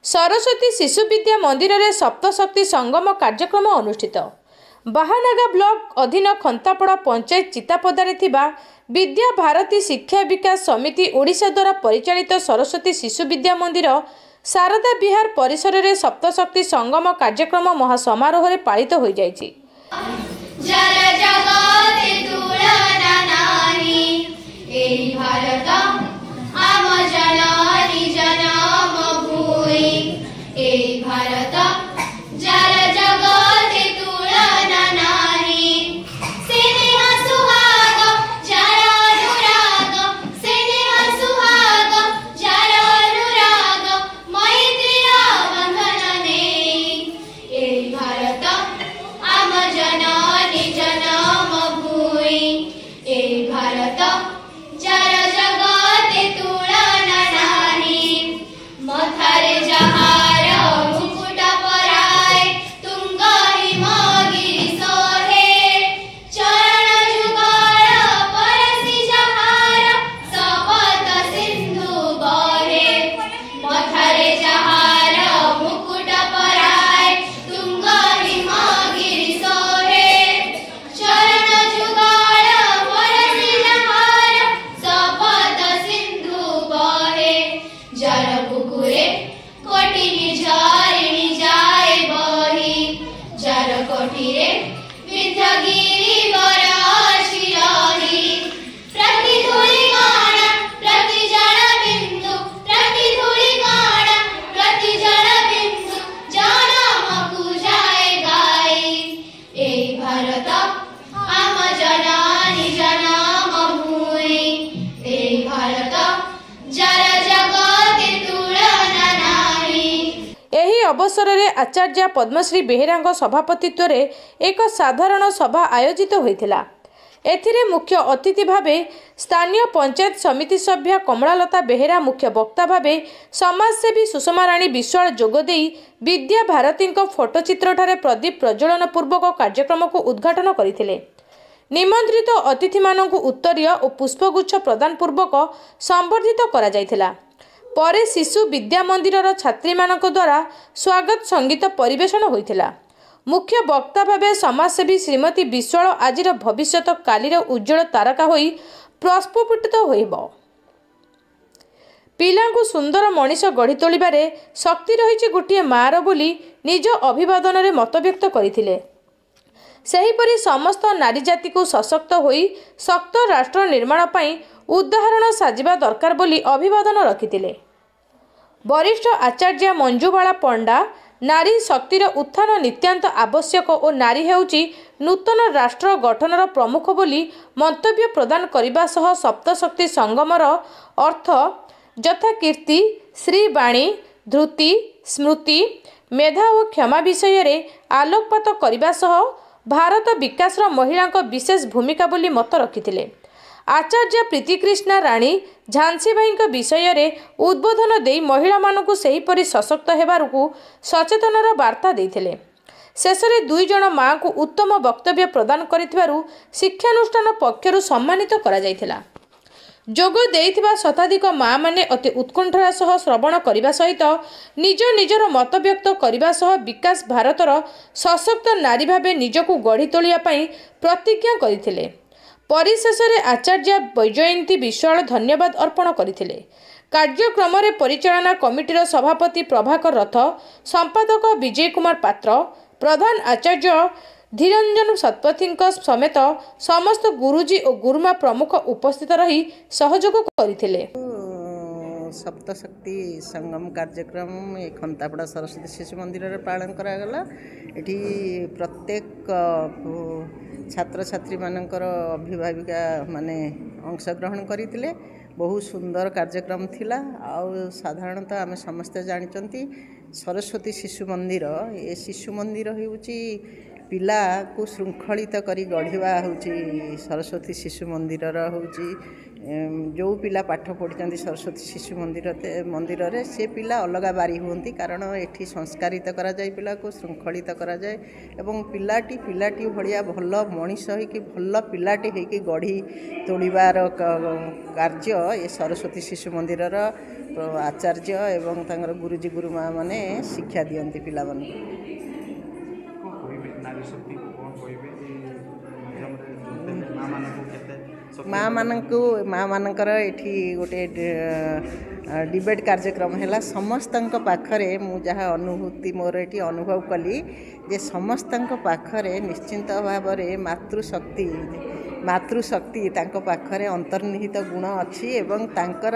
सरस्वती शिशु विद्या मंदिर में सप्तशक्ति संगम कार्यक्रम अनुष्ठित। बाहानागा ब्लॉक अधीन खंतापड़ा पंचायत चितापदारे थिबा विद्या भारती शिक्षा विकास समिति ओडिशा द्वारा परिचालित सरस्वती शिशु विद्या मंदिर शारदा विहार परिसर में सप्तशक्ति संगम कार्यक्रम महासमारोह पालित हो जाइछि। अवसर में आचार्य पद्मश्री बेहेरा सभापतित्व में एक साधारण सभा आयोजित होता। एथिरे मुख्य अतिथि भावे स्थानीय पंचायत समिति सभ्य कमलालता बेहेरा मुख्य वक्ता भावे समाजसेवी सुषमा राणी विश्वाल जोगदे विद्या भारती फोटोचित्र ठारे प्रदीप प्रज्वलन पूर्वक कार्यक्रम को उद्घाटन करथिले। निमंत्रित अतिथि मानक उत्तरीय और पुष्पगुच्छ प्रदान पूर्वक संबर्धित करा जायथिला। परे शिशु विद्या मंदिर छात्री मानक द्वारा स्वागत संगीत परिवेषण होइथिला। मुख्य वक्ता भावे समाजसेवी श्रीमती विश्वाल आजिर भविष्यत कालीर उज्जवल तारका होई प्रस्फुटित होइबो। पिलांकु सुंदर मनीष गढ़ी तोलिबारे शक्ति रहिछि गोटिए मार बोली निज अभिवादन रे मत व्यक्त करथिले। सेहीपरि समस्त नारी जाति को सशक्त होई शक्त राष्ट्र निर्माण पई उदाहरण साजिबा दरकार बोली अभिवादन रखिथिले। वरिष्ठ आचार्य मंजुबाला पंडा नारी शक्तिर उत्थान नित्यांत आवश्यक और नारी हेउची नूतन राष्ट्र गठनर प्रमुख बोली मंतव्य प्रदान करने सह सप्तशक्ति संगमर अर्थ यथा कीर्ति श्रीवाणी धृति स्मृति मेधा और क्षमा विषय रे आलोकपात करने सह भारत विकास महिला विशेष भूमिका बोली मत रखिथिले। आचार्य प्रीतिकृष्णा राणी झांसी बाई विषय रे उद्बोधन दे महिला मानकु सेहीपरि सशक्त हेबारकु सचेतनर वार्ता देथिले। शेष में 2 जन माँ को उत्तम वक्तव्य प्रदान करिथिबारु शिक्षानुष्ठान पक्षरु सम्मानित करा जायथिला। जोग देइथिबा शताधिक माँ माने अति उत्कंठार सह श्रवण करने सहित निज निजर मत व्यक्त करने सह विकास भारतर सशक्त नारी भावे निजकु गढ़ी तोलिया पई प्रतिज्ञा करिथिले। परिशेष में आचार्य वैजयंती विश्वाल धन्यवाद अर्पण करथिले। कार्यक्रम रे परिचालना कमिटीर सभापति प्रभाकर रथ, संपादक विजय कुमार पात्र, प्रधान आचार्य धीरंजन शतपथी समेत समस्त गुरुजी और गुरुमा प्रमुख उपस्थित रही सहयोग करथिले। सप्तशक्ति संगम कार्यक्रम खंतापड़ा सरस्वती शिशु मंदिर में पालन करागला। एठी प्रत्येक छात्र छात्री मानकर अभिभाविका माने अंशग्रहण करथिले। बहुत सुंदर कार्यक्रम थिला। और साधारणतः आम समस्ते जानते सरस्वती शिशु मंदिर ये शिशु मंदिर होउची पिला को श्रृंखलित करी गढ़िबा होउची सरस्वती शिशु मंदिर होउची जो पिला पाठ पढ़ी सरस्वती शिशु मंदिर से पिला अलग बारी हुंती कारण एठी संस्कारित करा जाए पिला को श्रृंखलित करा जाए एवं पिलाटी भलिया भल मनीष होइकि भल पिलाटी होइकि गढ़ी तोड़बार कार्य ये सरस्वती शिशु मंदिर आचार्य एवं तांकर गुरुजी गुरुमा माने शिक्षा दियंती पिला मन माँ मानकर एठी गोटे डिबेट कार्यक्रम है समस्त पाखरे मु जहाँ अनुभूति मोर ये अनुभव कली जे समस्त पाखरे निश्चिंत भाव मातृशक्ति तांको पाखरे अंतर्निहित गुण अच्छी एवं तांकर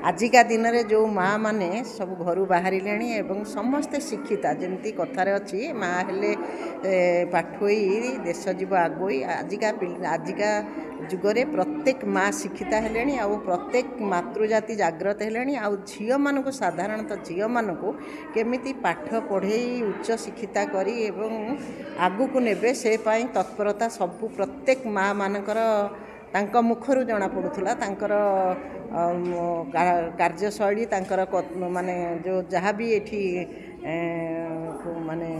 आजिका दिन रे जो माँ माने सब घर बाहर एवं समस्ते शिक्षिता जमती कथार अच्छी माँ हेले पाठोई देश जीव आगोई आजिका जुगरे प्रत्येक माँ शिक्षिता हेलेनी आ प्रत्येक मातृजाति जाग्रत हेलेनी आ झील मानक साधारणतः झील मानक केमिति पाठ पढ़े उच्च शिक्षिता करी एवं आगु नेबे से पाई तत्परता सब प्रत्येक माँ मानकर तांका मुखरू जना पड़ूला तांकर कार्यशैली तांकर माने जो जहाँ भी एठी माने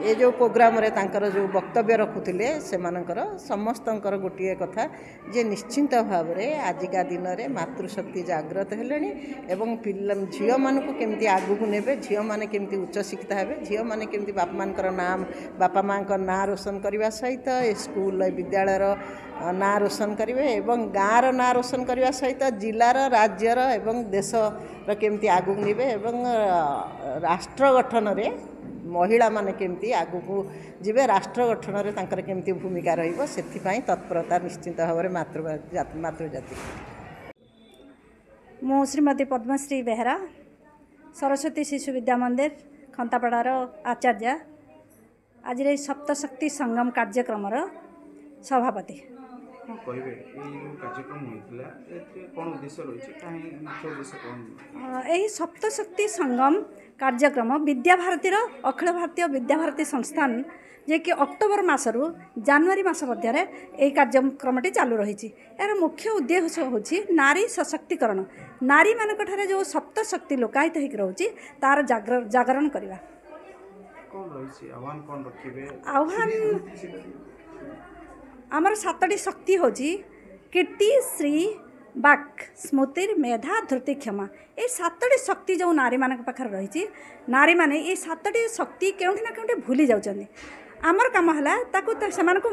ये जो प्रोग्राम रे तांकर जो वक्तव्य रखुले से मानकर समस्तंकर गोटे कथा जे निश्चिंत भाव रे आजिका दिन रे मातृशक्ति जाग्रत हेलेनी एवं झील मानक केमती आगु नेबे झील माने केमती उच्च शिक्षित हेबे झील माने केमती बापा मानकर नाम बापा मांकर ना रोशन करने सहित स्कूल विद्यालय ना रोशन करेंगे एवं गाँव ना रोशन करने सहित जिलार राज्यर एवं देशर केमती आगु नेबे एवं राष्ट्र गठन रे महिला माने केमती आगु को जीवे राष्ट्र गठन रे तांकर केमती भूमिका रहिबो सेथिपाई तत्परता निश्चित भाव में मातृजाति मु श्रीमती पद्मश्री बेहरा सरस्वती शिशु विद्या मंदिर खंतापड़ार आचार्य आज सप्तशक्ति संगम कार्यक्रम सभापति यही सप्तशक्ति संगम कार्यक्रम विद्याभारती अखिल भारतीय विद्याभारती संस्थान जे कि अक्टोबर मासरू जनवरी मास मध्य यही कार्यक्रमटी चालू रही यार मुख्य उद्देश्य होची नारी सशक्तिकरण नारी मानक ठारे जो सप्तशक्ति लोकायित होकर रोचे तार जागरण करवा आह्वान आमर 7टी शक्ति होची कीर्ति श्री बाक स्मृतिर मेधा धृति क्षमा ये 7टी शक्ति जो नारी मान पाखे रही नारी माने ये 7टी शक्ति केउठी ना केउठी भूली जाउछन्ती आमर काम है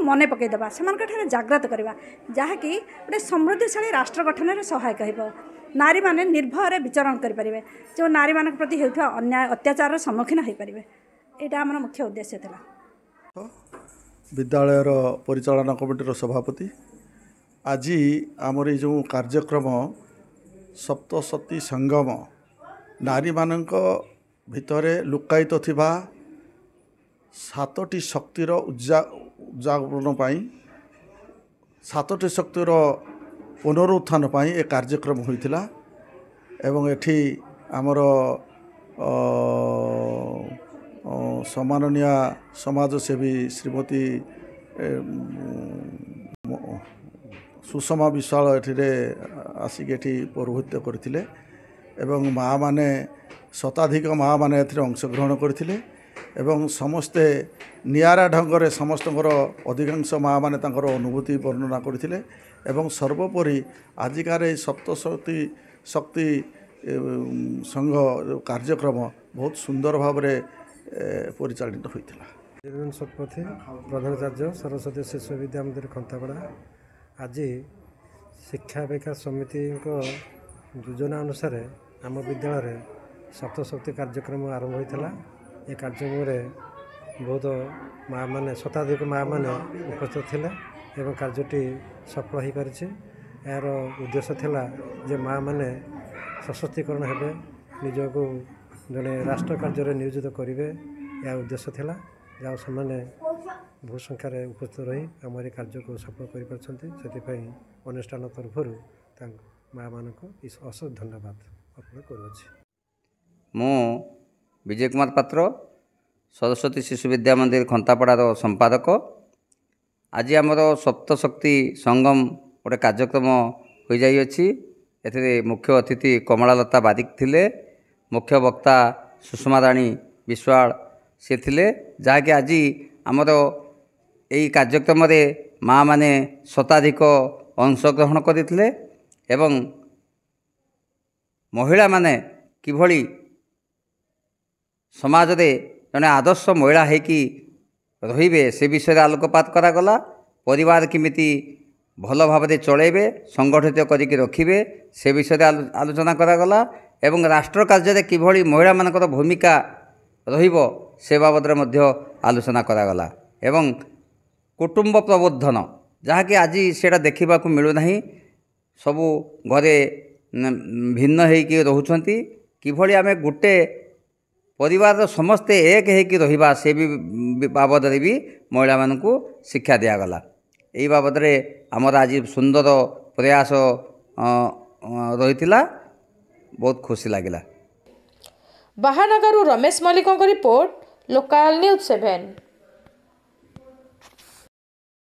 मन पकईदेवा से जाग्रत करवा जहाँकि गोटे समृद्धिशाली राष्ट्र गठन में सहायक हो नारी माने निर्भय विचरण करें जो नारी मान प्रति होता अन्याय अत्याचार सम्मुखीन हो पारे यहाँ आम मुख्य उद्देश्य था विद्यालय परिचालना कमिटी सभापति आज आमर जो कार्यक्रम सप्तशती संगम नारी मानक भितर लुकायित थिबा 7टी शक्तिर उद्जागरण पाई 7टी शक्तिर पुनरुत्थान पाई ए कार्यक्रम होइतिला एवं एठी आमर सम्माननीय समाजसेवी श्रीमती सुषमा विशाल एठिरे आसिक एठी पौरोहित्य करथिले एवं माँ माने शताधिक माँ माने एथिरे अंशग्रहण करथिले एवं समस्ते नियारा ढंगरे समस्तଙ୍କର अधिकांश माँ माने तांकर अनुभूति वर्णना करथिले एवं सर्वोपरि आजिकार सप्तशती शक्ति संघ कार्यक्रम बहुत सुंदर भाव में परिचालित होइतिला। शतपथी प्रधानाचार्य सरस्वती शिशु विद्या मंदिर खंतापड़ा आज शिक्षा विकास समिति योजना अनुसार आम विद्यालय सप्तशक्ति कार्यक्रम आरंभ होता ये कार्यक्रम में बहुत माँ मैंने शताधिक माँ मैंने उपस्थित थिले एवं कार्यटी सफल हो पारिछे यार उद्देश्य थिला जे माँ मैंने सशक्तिकरण हेबे निजको जड़े राष्ट्र कार्य नियोजित करेंगे यह उद्देश्य थिला जहाँ से बहुत संख्यार उपस्थित रही आम ये कार्य को सफल कर अनुष्ठान तरफ माँ मान अशेष धन्यवाद अर्पण करुँच। मु विजय कुमार पात्र सरस्वती शिशु विद्या मंदिर खंतापड़ार संपादक आज आमर सप्तशक्ति संगम गोटे कार्यक्रम ହୋଇଯାଇଅଛି। ଏଥିରେ ମୁଖ୍ୟ ଅତିଥି କମଳାଲତା ବାରିକ ଥିଲେ, ମୁଖ୍ୟ ବକ୍ତା ସୁଷମା ରାଣୀ ବିଶ୍ୱାଳ ସେ ଥିଲେ, ଯାହାକି ଆଜି ଆମର ଏହି କାର୍ଯ୍ୟକ୍ରମରେ ମା ମାନେ ଶତାଧିକ ଅଂଶଗ୍ରହଣ କରିଥିଲେ ଏବଂ ମହିଳାମାନେ କିଭଳି ସମାଜରେ ଜଣେ ଆଦର୍ଶ ମହିଳା ହେଇକି ରହିବେ ସେ ବିଷୟରେ ଆଲୋକପାତ କରାଗଲା। ପରିବାର କେମିତି ଭଲ ଭାବରେ ଚଳାଇବେ, ସଂଗଠିତ କରିକି ରଖିବେ ସେ ବିଷୟରେ ଆଲୋଚନା କରାଗଲା ଏବଂ ରାଷ୍ଟ୍ର କାର୍ଯ୍ୟରେ କିଭଳି ମହିଳାମାନଙ୍କର ଭୂମିକା ରହିବ ସେ ବାବଦରେ ମଧ୍ୟ ଆଲୋଚନା କରାଗଲା ଏବଂ କୁଟୁମ୍ବ ପ୍ରବର୍ଦ୍ଧନ, ଯାହାକି ଆଜି ସେଇଟା ଦେଖିବାକୁ ମିଳୁନାହିଁ। ସବୁ ଘରେ ଭିନ୍ନ ହେଇକି ରହୁଛନ୍ତି, କିଭଳି ଆମେ ଗୋଟେ ପରିବାରର ସମସ୍ତେ ଏକ ହେଇକି ରହିବା ସେ ବାବଦରେ ବି ମହିଳାମାନଙ୍କୁ ଶିକ୍ଷା ଦିଆଗଲା। ଏହି ବାବଦରେ ଆମର ଆଜି ସୁନ୍ଦର ପ୍ରୟାସ ରହିଥିଲା, ବହୁତ ଖୁସି ଲାଗିଲା। ବାହାନଗାରୁ ରମେଶ ମଲ୍ଲିକଙ୍କ ରିପୋର୍ଟ, ଲୋକାଲ ନ୍ୟୁଜ୍ 7।